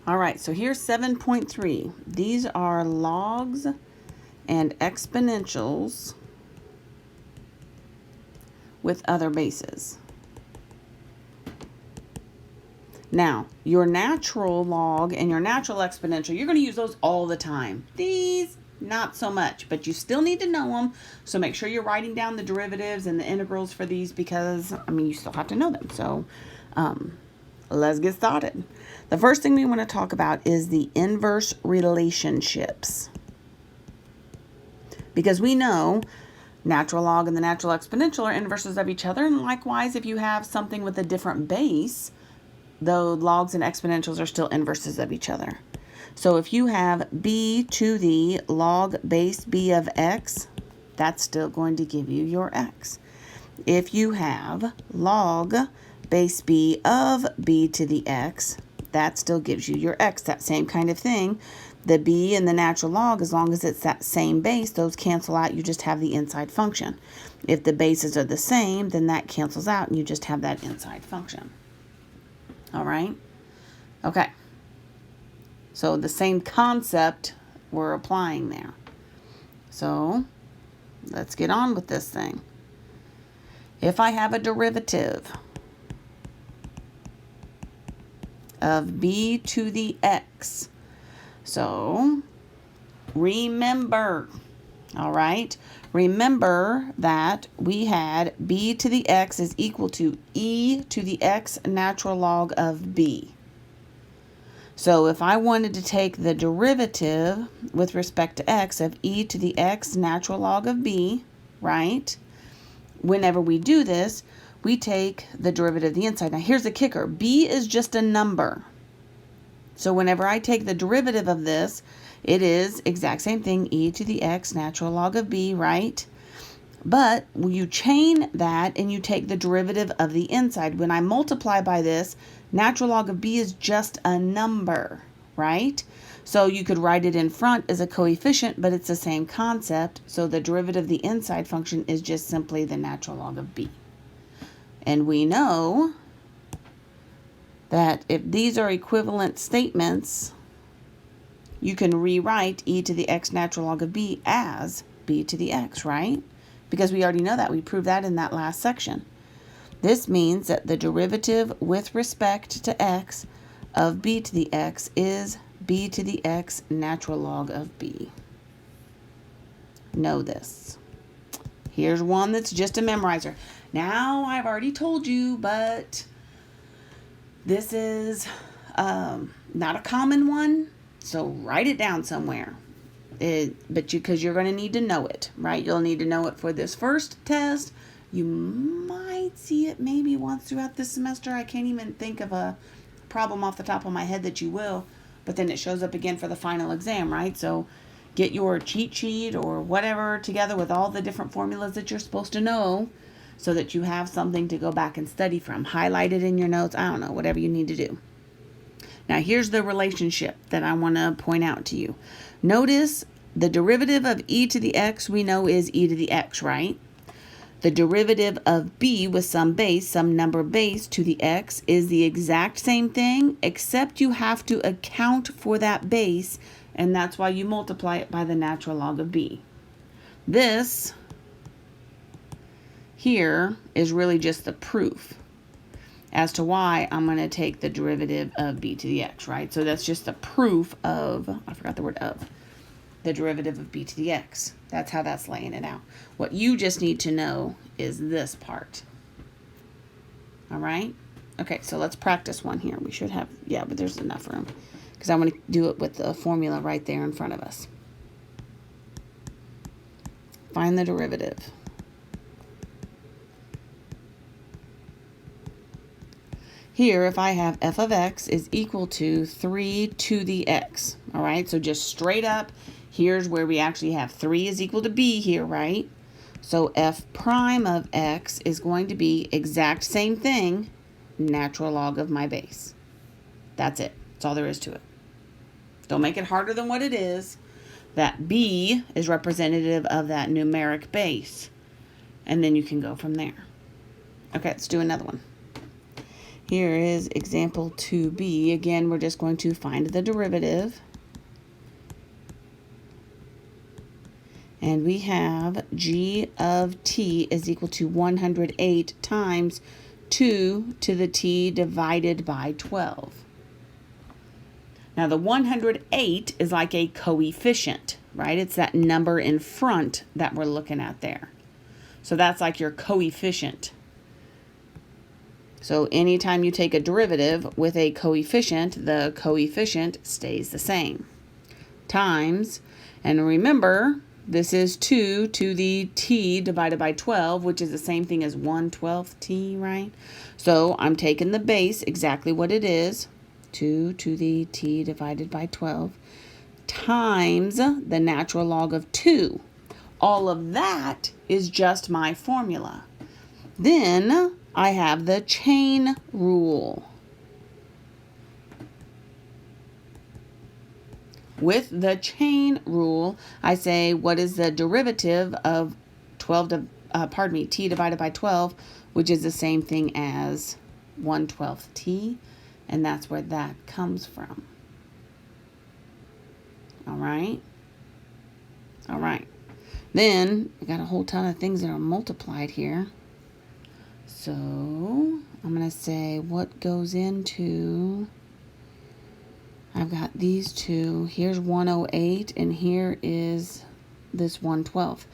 All right, so here's 7.3. These are logs and exponentials with other bases. Now, your natural log and your natural exponential, you're going to use those all the time. These, not so much, but you still need to know them. So make sure you're writing down the derivatives and the integrals for these because, you still have to know them. So let's get started. The first thing we want to talk about is the inverse relationships. Because we know natural log and the natural exponential are inverses of each other. And likewise, if you have something with a different base, the logs and exponentials are still inverses of each other. So if you have b to the log base b of x, that's still going to give you your x. If you have log base b of b to the x, that still gives you your x. That same kind of thing. The b and the natural log, as long as it's that same base, those cancel out. You just have the inside function. If the bases are the same, then that cancels out and you just have that inside function. All right? Okay. So the same concept we're applying there. So let's get on with this thing. If I have a derivative of b to the x, so remember, all right, remember that we had b to the x is equal to e to the x natural log of b. So if I wanted to take the derivative with respect to x of e to the x natural log of b, right, whenever we do this, we take the derivative of the inside. Now here's the kicker. B is just a number. So whenever I take the derivative of this, it is exact same thing, e to the x natural log of b, right? But you chain that and you take the derivative of the inside. When I multiply by this, natural log of b is just a number, right? So you could write it in front as a coefficient, but it's the same concept. So the derivative of the inside function is just simply the natural log of b. And we know that if these are equivalent statements, you can rewrite e to the x natural log of b as b to the x, right? Because we already know that. We proved that in that last section. This means that the derivative with respect to x of b to the x is b to the x natural log of b. Know this. Here's one that's just a memorizer. Now, I've already told you, but this is not a common one, so write it down somewhere. Because you're going to need to know it, right? You'll need to know it for this first test. You might see it maybe once throughout this semester. I can't even think of a problem off the top of my head that you will, but then it shows up again for the final exam, right? So get your cheat sheet or whatever together with all the different formulas that you're supposed to know so that you have something to go back and study from. Highlight it in your notes. I don't know, whatever you need to do. Now, here's the relationship that I want to point out to you. Notice the derivative of e to the x we know is e to the x, right? The derivative of b with some base, some number base to the x is the exact same thing, except you have to account for that base, and that's why you multiply it by the natural log of b. This here is really just the proof as to why I'm going to take the derivative of b to the x, right? So that's just the proof of, I forgot the word of, the derivative of b to the x. That's how that's laying it out. What you just need to know is this part. All right? Okay, so let's practice one here. We should have, yeah, but there's enough room because I want to do it with the formula right there in front of us. Find the derivative. Here, if I have f of x is equal to 3 to the x, all right? So just straight up, here's where we actually have 3 is equal to b here, right? So f prime of x is going to be exact same thing, natural log of my base. That's it. That's all there is to it. Don't make it harder than what it is. That b is representative of that numeric base. And then you can go from there. Okay, let's do another one. Here is example 2b. Again, we're just going to find the derivative. And we have g of t is equal to 108 times 2 to the t divided by 12. Now the 108 is like a coefficient, right? It's that number in front that we're looking at there. So that's like your coefficient. So anytime you take a derivative with a coefficient, the coefficient stays the same. Times, and remember, this is 2 to the t divided by 12, which is the same thing as 1/12 t, right? So I'm taking the base, exactly what it is, 2 to the t divided by 12, times the natural log of 2. All of that is just my formula. Then I have the chain rule. With the chain rule, I say, what is the derivative of t divided by 12, which is the same thing as 1/12 t, and that's where that comes from. All right. All right. Then I got a whole ton of things that are multiplied here. So I'm going to say what goes into, I've got these two. Here's 108 and here is this 1/12.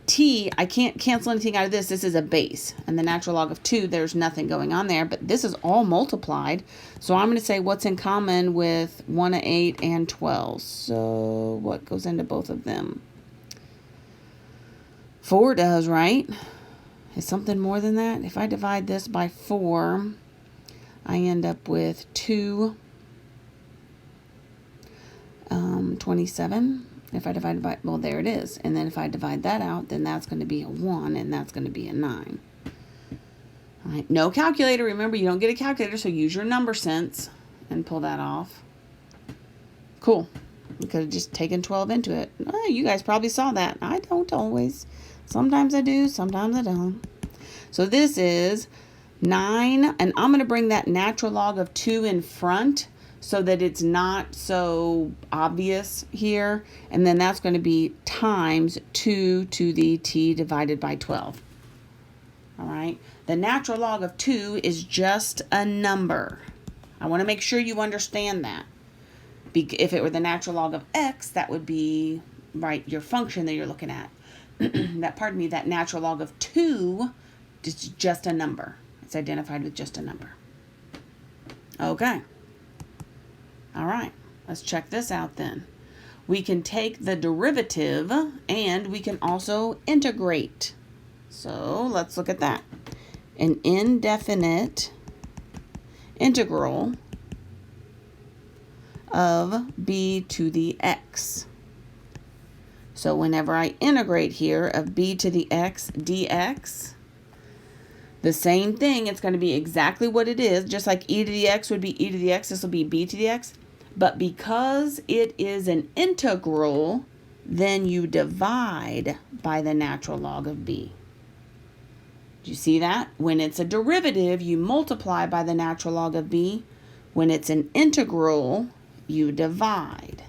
T, I can't cancel anything out of this. This is a base. And the natural log of 2, there's nothing going on there. But this is all multiplied. So I'm going to say what's in common with 108 and 12. So what goes into both of them? 4 does, right? Is something more than that? If I divide this by 4, I end up with 27. If I divide by, well, there it is. And then if I divide that out, then that's going to be a 1, and that's going to be a 9. All right, no calculator. Remember, you don't get a calculator, so use your number sense and pull that off. Cool. You could have just taken 12 into it. Oh, you guys probably saw that. I don't always. Sometimes I do, sometimes I don't. So this is 9, and I'm going to bring that natural log of 2 in front so that it's not so obvious here. And then that's going to be times 2 to the t divided by 12. All right. The natural log of 2 is just a number. I want to make sure you understand that. If it were the natural log of x, that would be, right, your function that you're looking at. That natural log of 2 is just a number. It's identified with just a number. Okay. All right. Let's check this out then. We can take the derivative and we can also integrate. So let's look at that. An indefinite integral of b to the x. So whenever I integrate here of b to the x dx, the same thing, it's going to be exactly what it is. Just like e to the x would be e to the x, this will be b to the x. But because it is an integral, then you divide by the natural log of b. Do you see that? When it's a derivative, you multiply by the natural log of b. When it's an integral, you divide.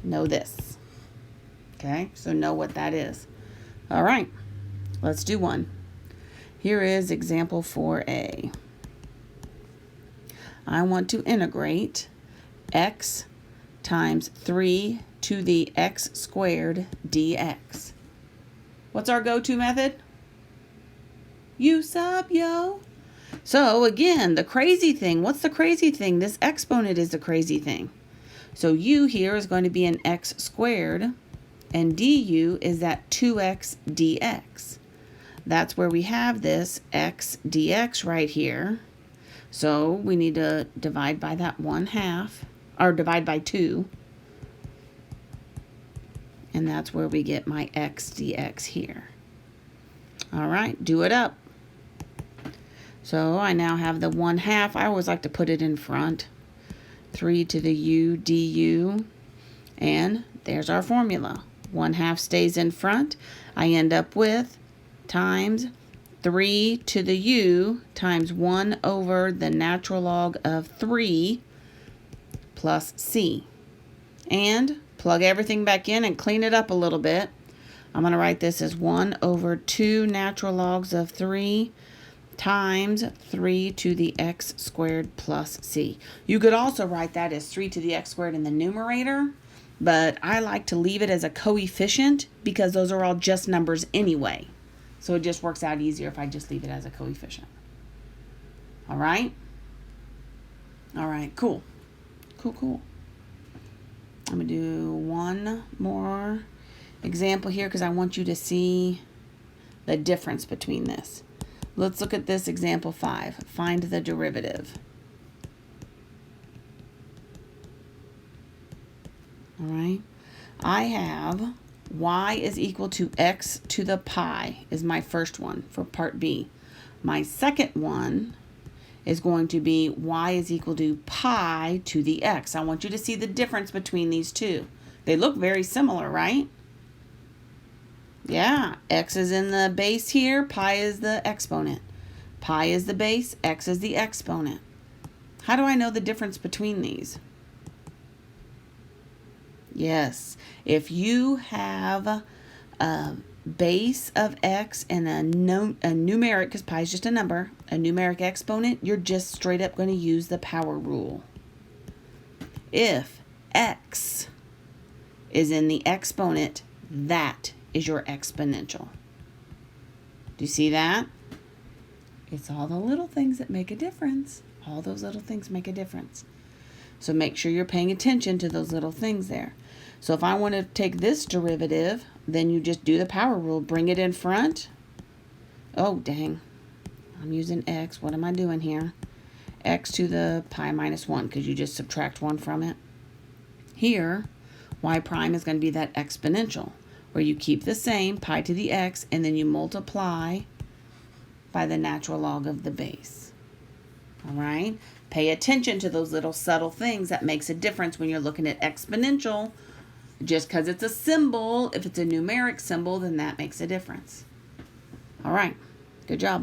Know this. Okay, so know what that is. All right, let's do one. Here is example 4a. I want to integrate x times 3 to the x squared dx. What's our go-to method? U sub, yo. So again, the crazy thing, what's the crazy thing? This exponent is the crazy thing. So u here is going to be an x squared, and du is that 2x dx. That's where we have this x dx right here. So we need to divide by that 1/2, or divide by 2. And that's where we get my x dx here. All right, do it up. So I now have the 1/2. I always like to put it in front. 3 to the u du. And there's our formula. 1/2 stays in front. I end up with times 3 to the u times 1 over the natural log of 3 plus c. And plug everything back in and clean it up a little bit. I'm going to write this as 1 over 2 natural logs of 3 times 3 to the x squared plus c. You could also write that as 3 to the x squared in the numerator, but I like to leave it as a coefficient because those are all just numbers anyway. So it just works out easier if I just leave it as a coefficient. All right? All right, cool. Cool. I'm going to do one more example here because I want you to see the difference between this. Let's look at this example 5. Find the derivative. All right. I have y is equal to x to the pi is my first one for part B. My second one is going to be y is equal to pi to the x. I want you to see the difference between these two. They look very similar, right? Yeah, x is in the base here, pi is the exponent. Pi is the base, x is the exponent. How do I know the difference between these? Yes, if you have a base of x and a numeric, because pi is just a number, a numeric exponent, you're just straight up going to use the power rule. If x is in the exponent, that is your exponential. Do you see that? It's all the little things that make a difference. All those little things make a difference. So make sure you're paying attention to those little things there. So if I want to take this derivative, then you just do the power rule. Bring it in front. Oh, dang. I'm using x. What am I doing here? X to the pi minus 1 because you just subtract 1 from it. Here, y prime is going to be that exponential where you keep the same, pi to the x, and then you multiply by the natural log of the base. All right? Pay attention to those little subtle things that makes a difference when you're looking at exponential. Just because it's a symbol, if it's a numeric symbol, then that makes a difference. All right. Good job.